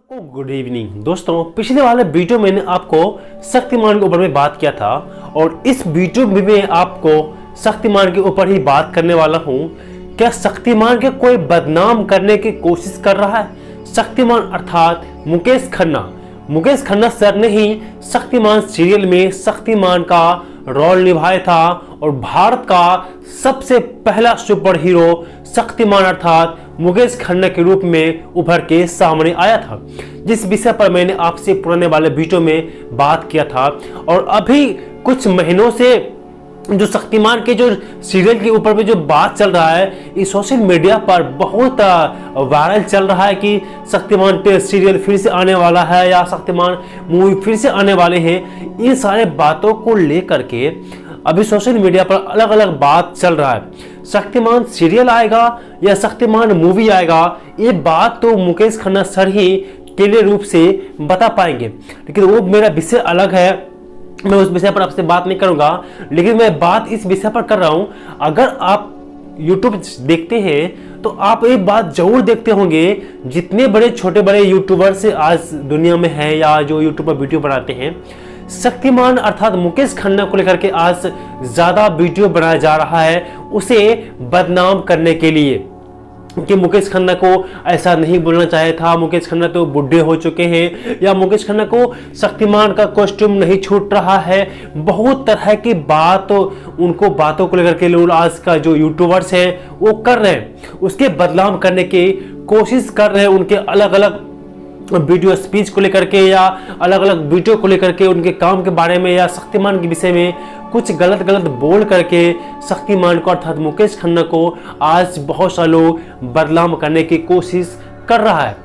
सबको good evening दोस्तों। पिछले वाले वीडियो में मैंने आपको शक्तिमान के ऊपर में बात किया था और इस वीडियो में मैं आपको शक्तिमान के ऊपर ही बात करने वाला हूं। क्या शक्तिमान के कोई बदनाम करने की कोशिश कर रहा है? शक्तिमान अर्थात मुकेश खन्ना सर ने ही शक्तिमान सीरियल में शक्तिमान का रोल निभाया था और भारत का सबसे पहला सुपर हीरो शक्तिमान अर्थात मुकेश खन्ना के रूप में उभर के सामने आया था, जिस विषय पर मैंने आपसे पुराने वाले वीडियो में बात किया था। और अभी कुछ महीनों से जो शक्तिमान के जो सीरियल के ऊपर में जो बात चल रहा है, इस सोशल मीडिया पर बहुत वायरल चल रहा है कि शक्तिमान पे सीरियल फिर से आने वाला है या शक्तिमान मूवी फिर से आने वाले हैं। इन सारे बातों को लेकर के अभी सोशल मीडिया पर अलग अलग बात चल रहा है। शक्तिमान सीरियल आएगा या शक्तिमान मूवी आएगा, ये बात तो मुकेश खन्ना सर ही क्लियर रूप से बता पाएंगे, लेकिन वो मेरा विषय अलग है, मैं उस विषय पर आपसे बात नहीं करूंगा। लेकिन मैं बात इस विषय पर कर रहा हूं, अगर आप YouTube देखते हैं तो आप एक बात जरूर देखते होंगे, जितने बड़े छोटे बड़े यूट्यूबर से आज दुनिया में हैं या जो यूट्यूब पर वीडियो बनाते हैं, शक्तिमान अर्थात मुकेश खन्ना को लेकर के आज ज्यादा वीडियो बनाया जा रहा है उसे बदनाम करने के लिए कि मुकेश खन्ना को ऐसा नहीं बोलना चाहिए था, मुकेश खन्ना तो बुढ़े हो चुके हैं, या मुकेश खन्ना को शक्तिमान का कॉस्ट्यूम नहीं छूट रहा है। बहुत तरह की बात उनको बातों को लेकर के लोग आज का जो यूट्यूबर्स हैं वो कर रहे हैं, उसके बदनाम करने की कोशिश कर रहे हैं। उनके अलग अलग वीडियो स्पीच को लेकर के या अलग अलग वीडियो को लेकर के, उनके काम के बारे में या शक्तिमान के विषय में कुछ गलत बोल करके शक्तिमान को अर्थात मुकेश खन्ना को आज बहुत सारे लोग बदनाम करने की कोशिश कर रहा है।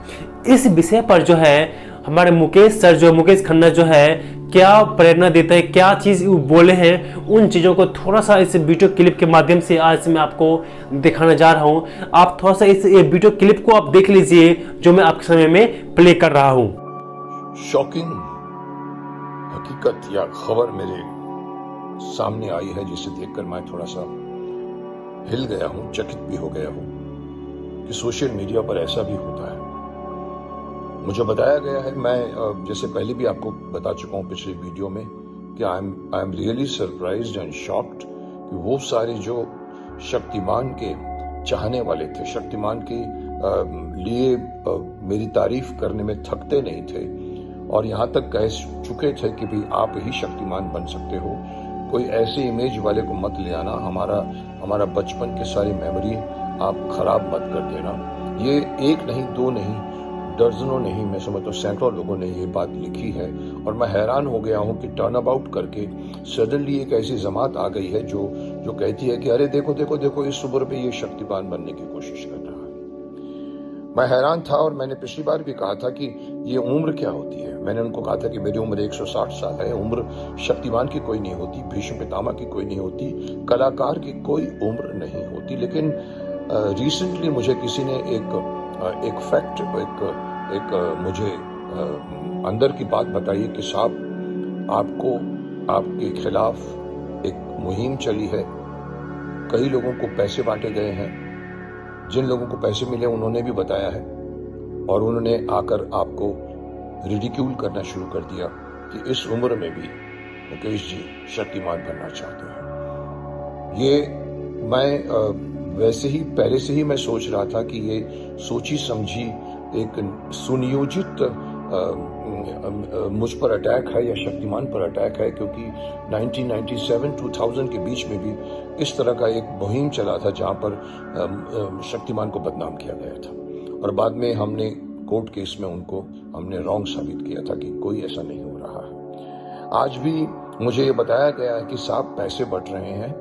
इस विषय पर जो है हमारे मुकेश खन्ना जो है क्या प्रेरणा देता है, क्या चीज बोले हैं, उन चीजों को थोड़ा सा इस वीडियो क्लिप के माध्यम से आज मैं आपको दिखाने जा रहा हूं। आप थोड़ा सा इस वीडियो क्लिप को आप देख लीजिए जो मैं आपके समय में प्ले कर रहा हूं। शॉकिंग हकीकत या खबर मेरे सामने आई है, जिसे देखकर मैं थोड़ा सा हिल गया हूं, चकित भी हो गया हूं कि सोशल मीडिया पर ऐसा भी होता है। मुझे बताया गया है, मैं जैसे पहले भी आपको बता चुका हूं पिछले वीडियो में, कि I am really surprised and shocked कि वो सारे जो शक्तिमान के चाहने वाले थे, शक्तिमान के लिए मेरी तारीफ करने में थकते नहीं थे और यहाँ तक कह चुके थे कि भी आप ही शक्तिमान बन सकते हो, कोई ऐसे इमेज वाले को मत ले आना, हमारा बचपन के सारी मेमोरी आप खराब मत कर देना। ये एक नहीं, दो नहीं, दर्जनों नहीं, मैं समझता हूँ सैकड़ों लोगों ने ये बात लिखी है और मैं हैरान हो गया हूँ कि टर्न अबाउट करके सडनली एक ऐसी जमात आ गई है जो कहती है कि अरे देखो देखो देखो, इस उम्र पे ये शक्तिमान बनने की कोशिश कर रहा है। मैं हैरान था और मैंने पिछली बार भी कहा था कि ये उम्र क्या होती है। मैंने उनको कहा था कि मेरी उम्र 160 साल है, उम्र शक्तिमान की कोई नहीं होती, भीष्म पितामह की कोई नहीं होती, कलाकार की कोई उम्र नहीं होती। लेकिन रिसेंटली मुझे किसी ने एक फैक्ट, एक मुझे अंदर की बात बताई कि साहब आपके खिलाफ एक मुहिम चली है, कई लोगों को पैसे बांटे गए हैं, जिन लोगों को पैसे मिले उन्होंने भी बताया है और उन्होंने आकर आपको रिडिक्यूल करना शुरू कर दिया कि इस उम्र में भी मुकेश जी शक्तिमान बनना चाहते हैं। ये मैं वैसे ही पहले से ही मैं सोच रहा था कि ये सोची समझी एक सुनियोजित मुझ पर अटैक है या शक्तिमान पर अटैक है, क्योंकि 1997-2000 के बीच में भी इस तरह का एक मुहिम चला था जहां पर शक्तिमान को बदनाम किया गया था और बाद में हमने कोर्ट केस में उनको हमने रॉन्ग साबित किया था कि कोई ऐसा नहीं हो रहा है। आज भी मुझे ये बताया गया है कि साहब पैसे बट रहे हैं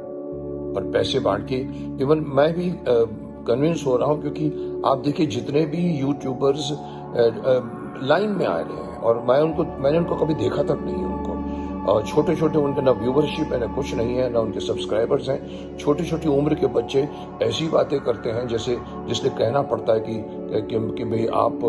और पैसे बांट के इवन मैं भी कन्विंस हो रहा हूं, क्योंकि आप देखिए जितने भी यूट्यूबर्स लाइन में आ रहे हैं और मैंने उनको कभी देखा तक नहीं, उनको छोटे छोटे, उनके ना व्यूवरशिप है, ना कुछ नहीं है, ना उनके सब्सक्राइबर्स हैं। छोटी छोटी उम्र के बच्चे ऐसी बातें करते हैं जिसने कहना पड़ता है कि भाई आप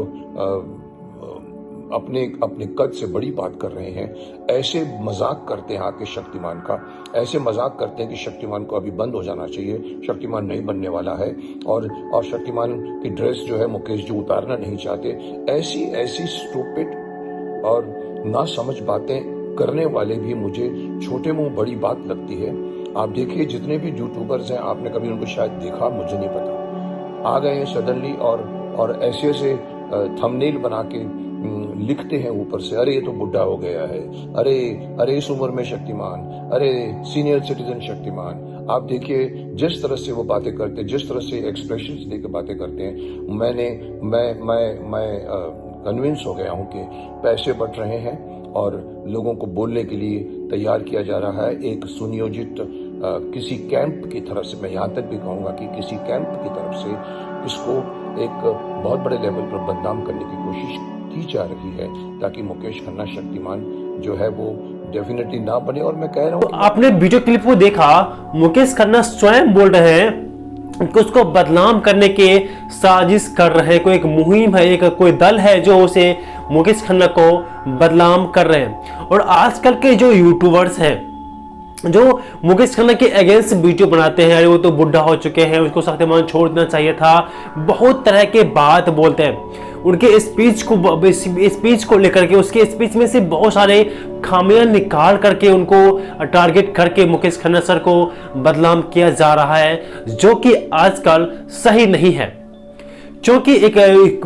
अपने अपने कद से बड़ी बात कर रहे हैं, ऐसे मजाक करते हैं आके शक्तिमान का, ऐसे मजाक करते हैं कि शक्तिमान को अभी बंद हो जाना चाहिए, शक्तिमान नहीं बनने वाला है, और शक्तिमान की ड्रेस जो है मुकेश जी उतारना नहीं चाहते। ऐसी ऐसी स्टूपिड और ना समझ बातें करने वाले भी मुझे छोटे मुंह बड़ी बात लगती है। आप देखिए जितने भी यूट्यूबर्स हैं, आपने कभी उनको शायद देखा, मुझे नहीं पता, आ गए हैं सडनली और ऐसे ऐसे थंबनेल बना के लिखते हैं ऊपर से, अरे ये तो बुढ़ा हो गया है, अरे इस उम्र में शक्तिमान, अरे सीनियर सिटीजन शक्तिमान। आप देखिए जिस तरह से वो बातें करते हैं, जिस तरह से एक्सप्रेशंस देकर बातें करते हैं, मैं कन्विंस हो गया हूं कि पैसे बट रहे हैं और लोगों को बोलने के लिए तैयार किया जा रहा है। एक सुनियोजित किसी कैंप की तरफ से, मैं यहाँ तक भी कहूँगा कि किसी कैंप की तरफ से इसको एक बहुत बड़े लेवल पर बदनाम करने की कोशिश की जा रही है, ताकि मुकेश खन्ना शक्तिमान जो है वो डेफिनेटली ना बने। और मैं कह रहा हूँ, आपने वीडियो क्लिप को देखा, मुकेश खन्ना स्वयं बोल रहे हैं कि उसको बदनाम करने के साजिश कर रहे हैं, कोई एक मुहिम है, एक कोई दल है जो उसे मुकेश खन्ना को बदनाम कर रहे हैं। और आजकल के जो यूट्यूबर्स हैं जो मुकेश खन्ना के अगेंस्ट वीडियो बनाते हैं, अरे वो तो बुढ़ा हो चुके हैं, उसको शक्तिमान छोड़ देना चाहिए था, बहुत तरह के बात बोलते हैं। उनके स्पीच को लेकर के, उसके स्पीच में से बहुत सारे खामियां निकाल करके उनको टारगेट करके मुकेश खन्ना सर को बदनाम किया जा रहा है, जो कि आजकल सही नहीं है। क्योंकि एक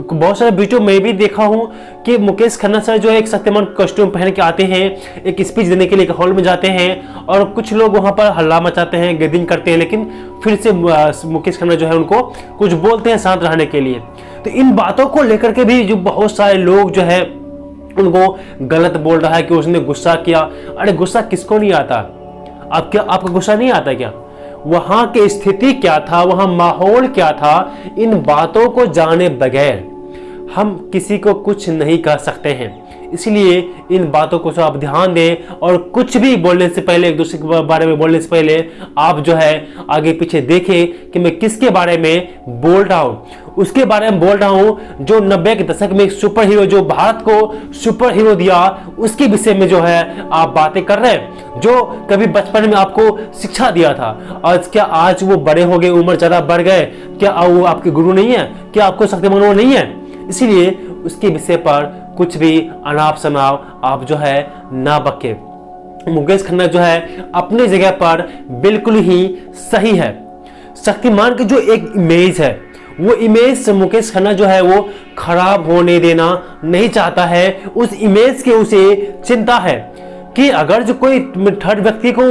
बहुत सारे वीडियो में भी देखा हूं कि मुकेश खन्ना सर जो है एक शक्तिमान कॉस्ट्यूम पहन के आते हैं, एक स्पीच देने के लिए एक हॉल में जाते हैं और कुछ लोग वहां पर हल्ला मचाते हैं, गैदरिंग करते हैं, लेकिन फिर से मुकेश खन्ना जो है उनको कुछ बोलते हैं शांत रहने के लिए। तो इन बातों को लेकर के भी जो बहुत सारे लोग जो है उनको गलत बोल रहा है कि उसने गुस्सा किया। अरे गुस्सा किसको नहीं आता? आपका गुस्सा नहीं आता क्या? वहां की स्थिति क्या था, वहां माहौल क्या था, इन बातों को जाने बगैर हम किसी को कुछ नहीं कह सकते हैं। इसलिए इन बातों को आप ध्यान दें और कुछ भी बोलने से पहले, एक दूसरे के बारे में बोलने से पहले आप जो है आगे पीछे देखें कि मैं किसके बारे में बोल रहा हूं। उसके बारे में बोल रहा हूं जो 90 के दशक में एक सुपर हीरो, जो भारत को सुपर हीरो दिया, उसके विषय में जो है आप बातें कर रहे हैं, जो कभी बचपन में आपको शिक्षा दिया था। आज वो बड़े हो गए, उम्र ज्यादा बढ़ गए, क्या वो आपके गुरु नहीं है? क्या आपको शक्तिमान वो नहीं है? इसीलिए उसके विषय पर कुछ भी अनाप शनाप आप जो है ना बके। मुकेश खन्ना जो है अपनी जगह पर बिल्कुल ही सही है। शक्तिमान की जो एक इमेज है, वो इमेज से मुकेश खन्ना जो है वो खराब होने देना नहीं चाहता है। उस इमेज के उसे चिंता है कि अगर जो कोई थर्ड व्यक्ति को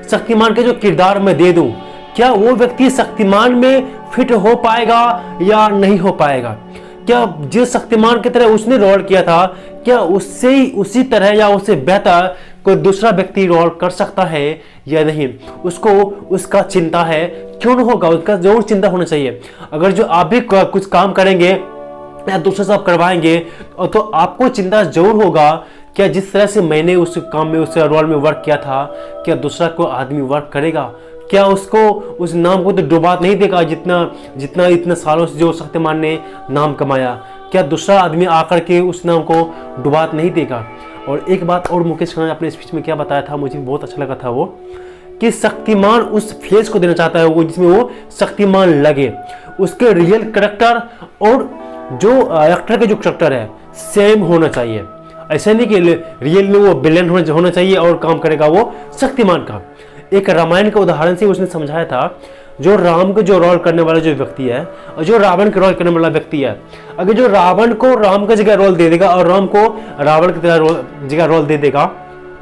शक्तिमान के जो किरदार में दे दूं, क्या वो व्यक्ति शक्तिमान में फिट हो पाएगा या नहीं हो पाएगा? क्या जिस शक्तिमान की तरह उसने रोल किया था, क्या उससे उसी तरह या उससे बेहतर कोई दूसरा व्यक्ति रोल कर सकता है या नहीं? उसको उसका चिंता है। क्यों नहीं होगा? उसका जरूर चिंता होना चाहिए। अगर जो आप भी कुछ काम करेंगे या दूसरे से आप करवाएंगे तो आपको चिंता जरूर होगा, क्या जिस तरह से मैंने उस काम में, उस रोल में वर्क किया था, क्या दूसरा कोई आदमी वर्क करेगा? क्या उसको उस नाम को तो डुबा नहीं देगा जितना इतने सालों से जो शक्तिमान ने नाम कमाया? क्या दूसरा आदमी आकर के उस नाम को डुबा नहीं देगा? और एक बात और मुकेश खन्ना ने अपने स्पीच में क्या बताया था, मुझे बहुत अच्छा लगा था वो, कि शक्तिमान उस फेस को देना चाहता है वो जिसमें वो शक्तिमान लगे। उसके रियल कैरेक्टर और जो एक्टर के जो कैरेक्टर है सेम होना चाहिए। ऐसा नहीं कि रियल में वो विलेन होना चाहिए और काम करेगा वो शक्तिमान का। एक रामायण के उदाहरण से उसने समझाया था, जो राम को जो रोल करने वाला जो व्यक्ति है और जो रावण का रोल करने वाला व्यक्ति है, अगर जो रावण को राम की जगह रोल दे देगा और राम को रावण की जगह रोल दे देगा,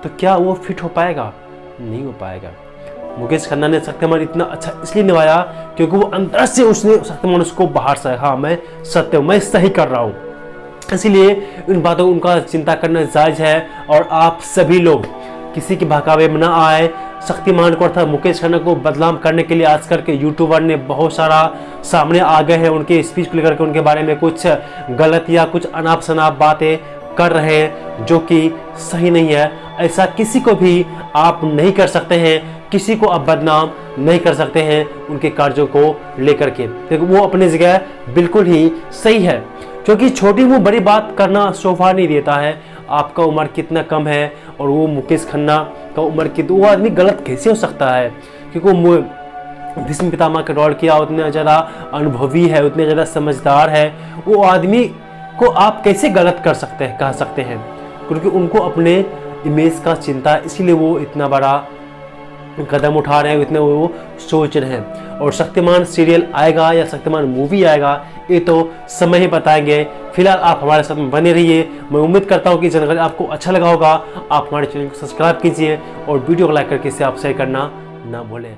तो क्या वो फिट हो पाएगा? नहीं हो पाएगा। मुकेश खन्ना ने शक्तिमान इतना अच्छा इसलिए निभाया क्योंकि वो अंदर से उसने शक्तिमान उसको बाहर से, हाँ मैं सत्य हूँ, मैं सही कर रहा हूँ। इसीलिए इन बातों उनका चिंता करना जायज है। और आप सभी लोग किसी के बहकावे में ना आए। शक्तिमान को अर्थात मुकेश खन्ना को बदनाम करने के लिए आजकल के यूट्यूबर ने बहुत सारा सामने आ गए हैं। उनके स्पीच को लेकर के उनके बारे में कुछ गलत या कुछ अनाप शनाप बातें कर रहे हैं, जो कि सही नहीं है। ऐसा किसी को भी आप नहीं कर सकते हैं, किसी को आप बदनाम नहीं कर सकते हैं उनके कार्यों को लेकर के, क्योंकि वो अपनी जगह बिल्कुल ही सही है। क्योंकि छोटी मुंह बड़ी बात करना शोभा नहीं देता है। आपका उम्र कितना कम है और वो मुकेश खन्ना का उम्र कितना, वो आदमी गलत कैसे हो सकता है? क्योंकि वो भीष्म पितामह का रोल किया, उतना ज़्यादा अनुभवी है, उतने ज़्यादा समझदार है, वो आदमी को आप कैसे गलत कर सकते हैं, कह सकते हैं? क्योंकि उनको अपने इमेज का चिंता है, इसीलिए वो इतना बड़ा कदम उठा रहे हैं, इतने वो सोच रहे हैं। और शक्तिमान सीरियल आएगा या शक्तिमान मूवी आएगा, ये तो समय ही बताएंगे। फिलहाल आप हमारे साथ में बने रहिए। मैं उम्मीद करता हूँ कि जानकारी आपको अच्छा लगा होगा। आप हमारे चैनल को सब्सक्राइब कीजिए और वीडियो को लाइक करके इसे आप शेयर करना ना भूलें।